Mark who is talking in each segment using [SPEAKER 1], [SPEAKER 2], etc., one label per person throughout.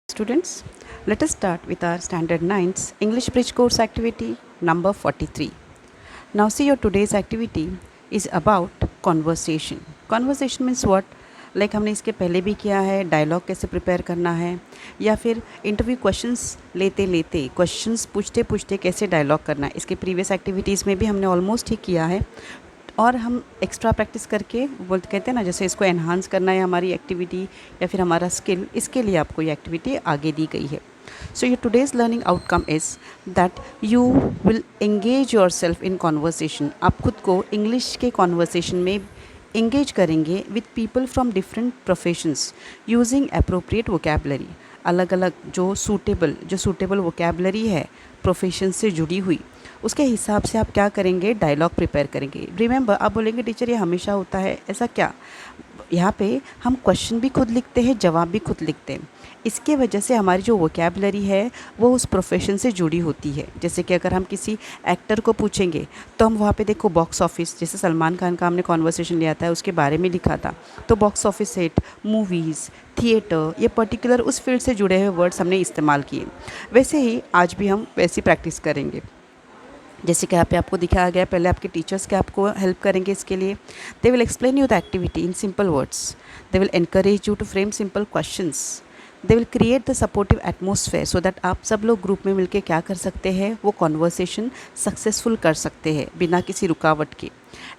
[SPEAKER 1] Students, let us start with our Standard 9's English Bridge course activity number 43. Now see your today's activity is about conversation. Conversation means what? Like हमने इसके पहले भी किया है, dialogue कैसे prepare करना है या फिर इंटरव्यू क्वेश्चंस लेते लेते क्वेश्चंस पूछते पूछते कैसे डायलॉग करना है। इसके प्रीवियस एक्टिविटीज़ में भी हमने ऑलमोस्ट ही किया है और हम एक्स्ट्रा प्रैक्टिस करके बोलते कहते हैं ना, जैसे इसको एनहांस करना है हमारी एक्टिविटी या फिर हमारा स्किल, इसके लिए आपको ये एक्टिविटी आगे दी गई है। So your today's learning outcome is that you will engage your self in conversation. आप खुद को इंग्लिश के कॉन्वर्सेशन में एंगेज करेंगे with people from different professions using appropriate vocabulary. अलग अलग जो सूटेबल वोकेबलरी है प्रोफेशन से जुड़ी हुई, उसके हिसाब से आप क्या करेंगे, डायलॉग प्रिपेयर करेंगे। रिमेंबर, आप बोलेंगे टीचर ये हमेशा होता है, ऐसा क्या? यहाँ पे हम क्वेश्चन भी खुद लिखते हैं, जवाब भी खुद लिखते हैं। इसके वजह से हमारी जो वोकेबलरी है वो उस प्रोफेशन से जुड़ी होती है। जैसे कि अगर हम किसी एक्टर को पूछेंगे तो हम वहाँ पे देखो बॉक्स ऑफिस, जैसे सलमान खान का हमने कॉन्वर्सेशन लिया था, उसके बारे में लिखा था, तो box office hit, movies, theatre, ये पर्टिकुलर उस फील्ड से जुड़े हुए वर्ड्स हमने इस्तेमाल किए। वैसे ही आज भी हम वैसी प्रैक्टिस करेंगे। जैसे कि यहाँ पे आपको दिखाया गया, पहले आपके टीचर्स क्या आपको हेल्प करेंगे इसके लिए। They will explain you the activity in simple words, they will encourage you to frame simple questions, they will create the supportive atmosphere so that आप सब लोग ग्रुप में मिलकर क्या कर सकते हैं, वो कॉन्वर्सेशन सक्सेसफुल कर सकते हैं बिना किसी रुकावट के।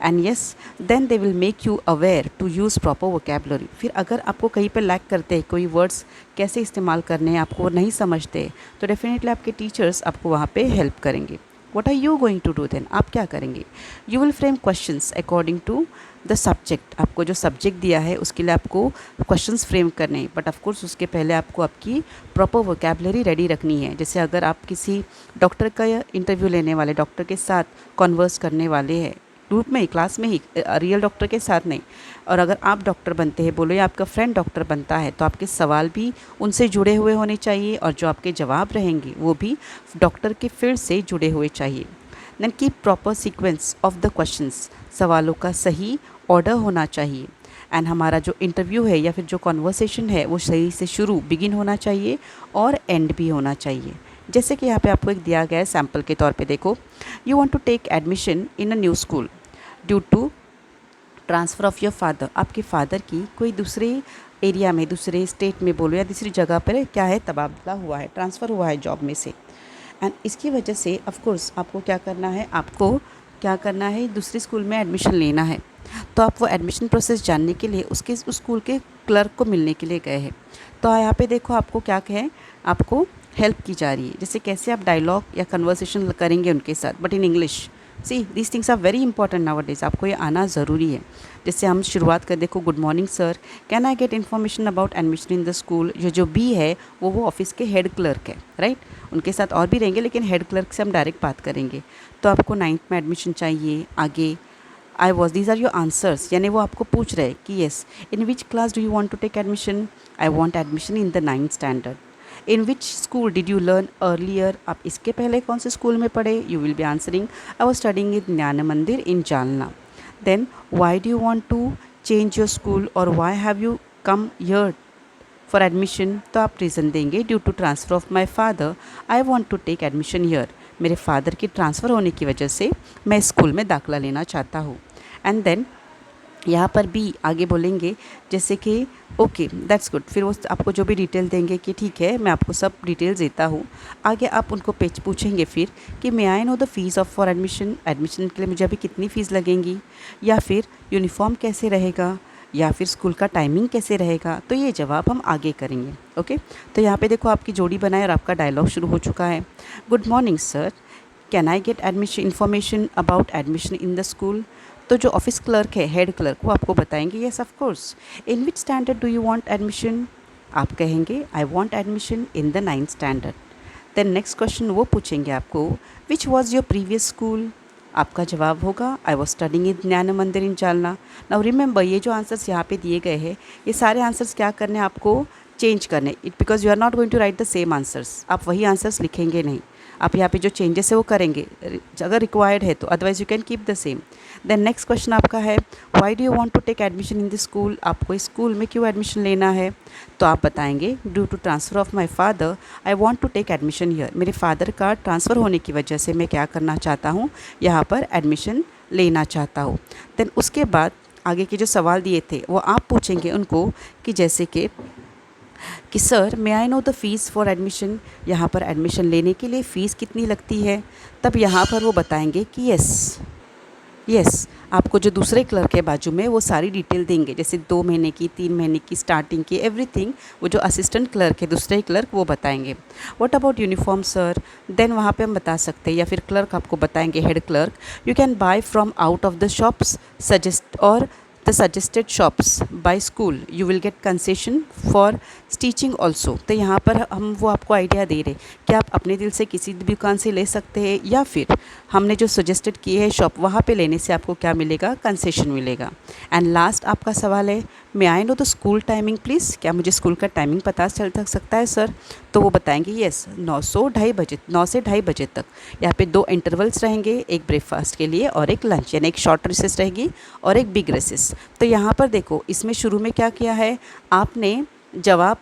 [SPEAKER 1] And yes, then they will make you aware to use proper vocabulary. फिर अगर आपको कहीं पर लैक करते हैं, कोई वर्ड्स कैसे इस्तेमाल करने हैं आपको नहीं समझते, तो डेफिनेटली आपके टीचर्स आपको वहाँ पर हेल्प करेंगे। What are you going to do then? आप क्या करेंगे? You will frame questions according to the subject. आपको जो सब्जेक्ट दिया है उसके लिए आपको क्वेश्चंस फ्रेम करने हैं, बट ऑफकोर्स उसके पहले आपको आपकी प्रॉपर वोकेबलरी रेडी रखनी है। जैसे अगर आप किसी डॉक्टर का इंटरव्यू लेने वाले, डॉक्टर के साथ कॉन्वर्स करने वाले हैं, ग्रुप में ही, क्लास में ही, रियल डॉक्टर के साथ नहीं, और अगर आप डॉक्टर बनते हैं, बोलो या आपका फ्रेंड डॉक्टर बनता है, तो आपके सवाल भी उनसे जुड़े हुए होने चाहिए और जो आपके जवाब रहेंगे वो भी डॉक्टर के फील्ड से जुड़े हुए चाहिए। Then keep proper sequence of the questions, सवालों का सही ऑर्डर होना चाहिए। एंड हमारा जो इंटरव्यू है या फिर जो कॉन्वर्सेशन है वो सही से शुरू, बिगिन होना चाहिए और एंड भी होना चाहिए। जैसे कि यहाँ पे आपको एक दिया गया है सैम्पल के तौर पे, देखो, you want to take admission in a new school due to transfer of your father. आपके फादर की कोई दूसरे एरिया में, दूसरे स्टेट में बोलो या दूसरी जगह पर क्या है, तबादला हुआ है, ट्रांसफ़र हुआ है जॉब में से। एंड इसकी वजह से ऑफ कोर्स आपको क्या करना है, दूसरे स्कूल में एडमिशन लेना है। तो आप वो एडमिशन प्रोसेस जानने के लिए उस स्कूल के क्लर्क को मिलने के लिए गए हैं। तो यहाँ पे देखो आपको क्या कहें, आपको हेल्प की जा रही है, जैसे कैसे आप डायलॉग या कन्वर्सेशन करेंगे उनके साथ, but in English. See these things are very important nowadays, आपको ये आना ज़रूरी है। जैसे हम शुरुआत कर, देखो, good morning sir, can I get information about admission in the school. जो बी है वो ऑफिस के हेड क्लर्क है, राइट। उनके साथ और भी रहेंगे लेकिन हेड क्लर्क से हम डायरेक्ट बात करेंगे। तो आपको 9th में एडमिशन चाहिए, आगे I was, these are your answers, यानी वो आपको पूछ रहे हैं कि yes, in which class do you want to take admission, I want admission in the 9th standard. In which school did you learn earlier, आप इसके पहले कौन से स्कूल में पढ़े, you will be answering I was studying in Gyan Mandir in Jalna. Then why do you want to change your school और why have you come here for admission, तो आप रीज़न देंगे due to transfer of my father I want to take admission here. मेरे father की transfer होने की वजह से मैं स्कूल में दाखिला लेना चाहता हूँ। एंड देन यहाँ पर भी आगे बोलेंगे जैसे कि ओके दैट्स गुड, फिर वो आपको जो भी डिटेल देंगे कि ठीक है मैं आपको सब डिटेल्स देता हूँ। आगे आप उनको पूछेंगे फिर कि may I know the fees of for admission, admission के लिए मुझे अभी कितनी फ़ीस लगेंगी, या फिर यूनिफॉर्म कैसे रहेगा, या फिर स्कूल का टाइमिंग कैसे रहेगा। तो ये जवाब हम आगे करेंगे। ओके, तो यहाँ पे देखो आपकी जोड़ी बनाए और आपका डायलॉग शुरू हो चुका है। Good morning sir, can I get admission information about admission in the school. तो जो ऑफिस क्लर्क है, हेड क्लर्क, वो आपको बताएंगे yes of course. In which standard do you want admission, आप कहेंगे I want admission in the 9th standard. Then next question वो पूछेंगे आपको, which was your previous school, आपका जवाब होगा आई was studying in Gyan Mandir in Jalna. Now remember, ये जो आंसर्स यहाँ पे दिए गए हैं, ये सारे आंसर्स क्या करने हैं आपको, चेंज करने, it because you are not going to write the same answers, आप वही आंसर्स लिखेंगे नहीं, आप यहाँ पे जो चेंजेस है वो करेंगे अगर रिक्वायर्ड है तो, otherwise you can keep the same. Then next question आपका है why do you want to take admission in this school, आपको इस स्कूल में क्यों एडमिशन लेना है। तो आप बताएंगे due to transfer of my father I want to take admission here, मेरे फादर का ट्रांसफ़र होने की वजह से मैं क्या करना चाहता हूँ, यहाँ पर एडमिशन लेना चाहता हूँ। देन उसके बाद आगे के जो सवाल दिए थे वो आप पूछेंगे उनको कि जैसे कि sir may I know the fees for admission, यहाँ पर एडमिशन लेने के लिए फ़ीस कितनी लगती है। तब यहाँ पर वो बताएंगे कि यस आपको जो दूसरे क्लर्क है बाजू में वो सारी डिटेल देंगे, जैसे 2 महीने की, 3 महीने की, स्टार्टिंग की, एवरीथिंग वो जो असिस्टेंट क्लर्क है दूसरे क्लर्क वो बताएंगे। What about uniform sir, then वहाँ पे हम बता सकते हैं या फिर क्लर्क आपको बताएंगे, head clerk, you can buy from out of the shops suggest और the suggested shops by school you will get concession for stitching also। तो यहाँ पर हम वो आपको आइडिया दे रहे कि आप अपने दिल से किसी भी दुकान से ले सकते हैं या फिर हमने जो सजेस्टेड किए है शॉप वहाँ पे लेने से आपको क्या मिलेगा, कंसेशन मिलेगा। एंड लास्ट आपका सवाल है may I know the school timing please, क्या मुझे स्कूल का टाइमिंग पता चल सकता है सर। तो वो बताएंगे येस 9 से 2:30 बजे तक। यहाँ पे 2 इंटरवल्स रहेंगे, एक ब्रेकफास्ट के लिए और एक लंच, यानी एक शॉर्ट रिसेस रहेगी और एक बिग रिसेस। तो यहाँ पर देखो इसमें शुरू में क्या किया है, आपने जवाब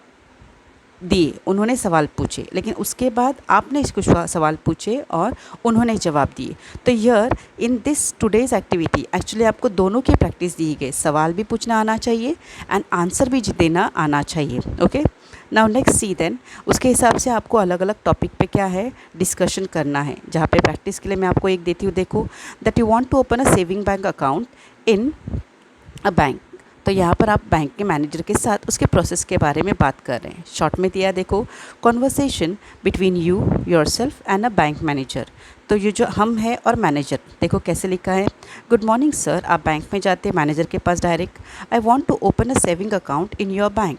[SPEAKER 1] दिए, उन्होंने सवाल पूछे, लेकिन उसके बाद आपने कुछ सवाल पूछे और उन्होंने जवाब दिए। तो here in this today's activity actually आपको दोनों की प्रैक्टिस दी गई, सवाल भी पूछना आना चाहिए एंड आंसर भी देना आना चाहिए। ओके, नाउ नेक्स्ट सी देन, उसके हिसाब से आपको अलग अलग टॉपिक पे क्या है डिस्कशन करना है। जहाँ पे प्रैक्टिस के लिए मैं आपको एक देती हूँ, देखो that you want to open a saving bank account in a bank. तो यहाँ पर आप बैंक के मैनेजर के साथ उसके प्रोसेस के बारे में बात कर रहे हैं। शॉर्ट में दिया देखो, conversation between you yourself and a bank manager. तो ये जो हम है और मैनेजर, देखो कैसे लिखा है, गुड मॉर्निंग सर, आप बैंक में जाते हैं मैनेजर के पास direct, I want to open a saving account in your bank.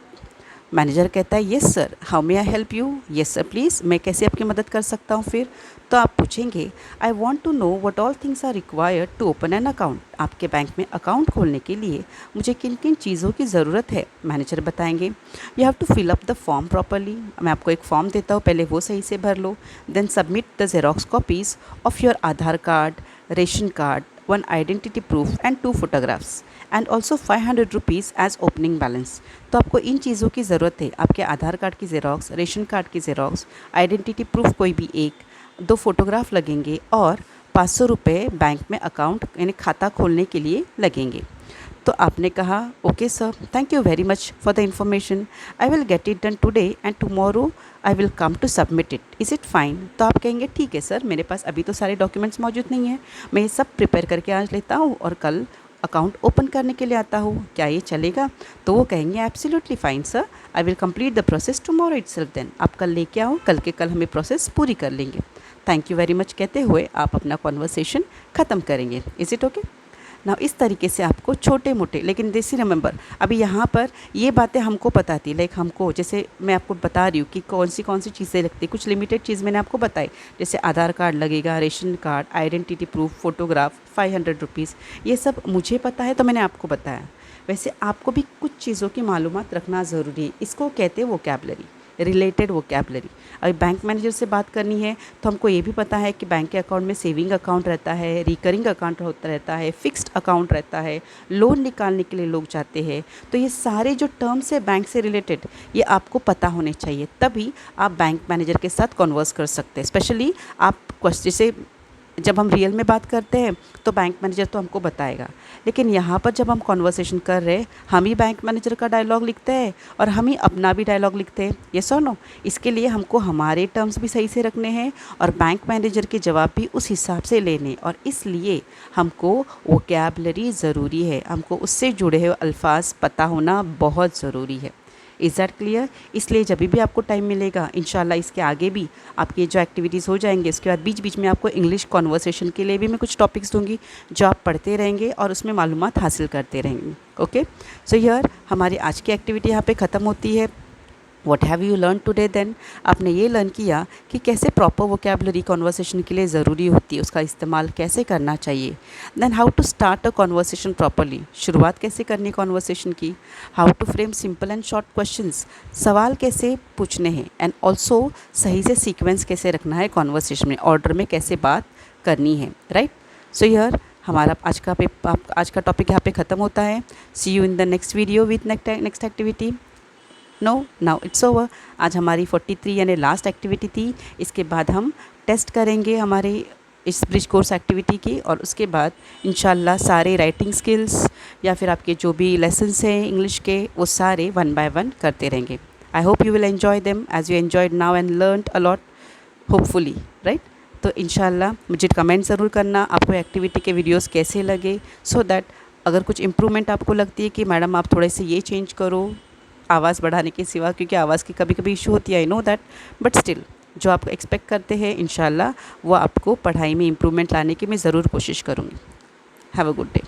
[SPEAKER 1] Manager कहता है yes sir, how may I help you, yes sir please, मैं कैसे आपकी मदद कर सकता हूँ। फिर तो आप पूछेंगे I want to know what all things are required to open an account, आपके बैंक में अकाउंट खोलने के लिए मुझे किन किन चीज़ों की ज़रूरत है। मैनेजर बताएंगे you have to fill up the form properly, मैं आपको एक फॉर्म देता हूँ, पहले वो सही से भर लो। Then submit the xerox copies of your Aadhaar card, ration card, 1 identity proof and 2 photographs and also 500 rupees as opening balance. तो आपको इन चीज़ों की ज़रूरत है, आपके आधार कार्ड की ज़ेरॉक्स, रेशन कार्ड की ज़ेरॉक्स, आइडेंटिटी प्रूफ कोई भी एक, 2 फोटोग्राफ लगेंगे और 500 रुपये बैंक में अकाउंट यानी खाता खोलने के लिए लगेंगे। तो आपने कहा okay sir, thank you very much for the information, I will get it done today and tomorrow I will come to submit it, is it fine. तो आप कहेंगे ठीक है सर, मेरे पास अभी तो सारे डॉक्यूमेंट्स मौजूद नहीं हैं, मैं ये सब प्रिपेयर करके आज लेता हूँ और कल अकाउंट ओपन करने के लिए आता हूँ, क्या ये चलेगा। तो वो कहेंगे absolutely fine sir, I will complete the process tomorrow itself, then आप कल लेके आओ, कल के कल हमें प्रोसेस पूरी कर लेंगे। थैंक यू वेरी मच कहते हुए आप अपना कॉन्वर्सेशन ख़त्म करेंगे। Is it okay. ना इस तरीके से आपको छोटे मोटे, लेकिन दिस रिमेंबर अभी यहाँ पर ये बातें हमको पता थी, लाइक हमको जैसे मैं आपको बता रही हूँ कि कौन सी चीज़ें लगती, कुछ लिमिटेड चीज़ मैंने आपको बताई, जैसे आधार कार्ड लगेगा, ration card, identity proof, photograph, 500 rupees, ये सब मुझे पता है तो मैंने आपको बताया। वैसे आपको भी कुछ चीज़ों की मालूमात रखना ज़रूरी है, इसको कहते हैं वोकैबलरी, रिलेटेड वोकैबलरी। अभी बैंक मैनेजर से बात करनी है तो हमको ये भी पता है कि बैंक के अकाउंट में सेविंग अकाउंट रहता है, रिकरिंग अकाउंट होता रहता है, फिक्स्ड अकाउंट रहता है, लोन निकालने के लिए लोग जाते हैं। तो ये सारे जो टर्म्स है बैंक से रिलेटेड, ये आपको पता होने चाहिए, तभी आप बैंक मैनेजर के साथ कॉन्वर्स कर सकते हैं। स्पेशली आप जैसे जब हम रियल में बात करते हैं तो बैंक मैनेजर तो हमको बताएगा, लेकिन यहाँ पर जब हम कॉन्वर्सेशन कर रहे हैं हम ही बैंक मैनेजर का डायलॉग लिखते हैं और हम ही अपना भी डायलॉग लिखते हैं, येस और नो। इसके लिए हमको हमारे टर्म्स भी सही से रखने हैं और बैंक मैनेजर के जवाब भी उस हिसाब से लेने, और इसलिए हमको वोकैबलरी ज़रूरी है, हमको उससे जुड़े हुए अल्फाज पता होना बहुत ज़रूरी है। Is that clear. इसलिए जब भी आपको टाइम मिलेगा इंशाल्लाह इसके आगे भी आपकी जो एक्टिविटीज़ हो जाएंगे, इसके बाद बीच बीच में आपको इंग्लिश कॉन्वर्सेशन के लिए भी मैं कुछ टॉपिक्स दूंगी जो आप पढ़ते रहेंगे और उसमें मालूमात हासिल करते रहेंगे। ओके, सो हियर हमारी आज की एक्टिविटी यहाँ पे ख़त्म होती है। What have you learn today then, आपने ये लर्न किया कि कैसे प्रॉपर वोकेबलरी कॉन्वर्सेशन के लिए ज़रूरी होती है, उसका इस्तेमाल कैसे करना चाहिए. Then how to start a conversation properly, शुरुआत कैसे करनी कॉन्वर्सेशन की. How to frame simple and short questions, सवाल कैसे पूछने हैं. एंड ऑल्सो सही से सीक्वेंस कैसे रखना है कॉन्वर्सेशन में, ऑर्डर में कैसे बात करनी है. राइट. सो हियर हमारा आज का टॉपिक यहाँ पे ख़त्म होता है. See you in the next video with next activity. Now it's over. आज हमारी 43 यानी लास्ट एक्टिविटी थी. इसके बाद हम टेस्ट करेंगे हमारे इस ब्रिज कोर्स एक्टिविटी की, और उसके बाद इंशाल्लाह सारे राइटिंग स्किल्स या फिर आपके जो भी लेसन्स हैं इंग्लिश के, वो सारे 1 by 1 करते रहेंगे. I hope you will enjoy them as you enjoyed now and learned a lot, hopefully. Right. तो इंशाल्लाह मुझे कमेंट ज़रूर करना आपको एक्टिविटी के वीडियोस कैसे लगे, सो दैट अगर कुछ इम्प्रूवमेंट आपको लगती है कि मैडम आप थोड़े से ये चेंज करो आवाज़ बढ़ाने के सिवा, क्योंकि आवाज़ की कभी कभी इशू होती है, I know that, but still जो आप एक्सपेक्ट करते हैं इंशाल्लाह वो आपको पढ़ाई में इम्प्रूवमेंट लाने की मैं ज़रूर कोशिश करूँगी. Have a good day.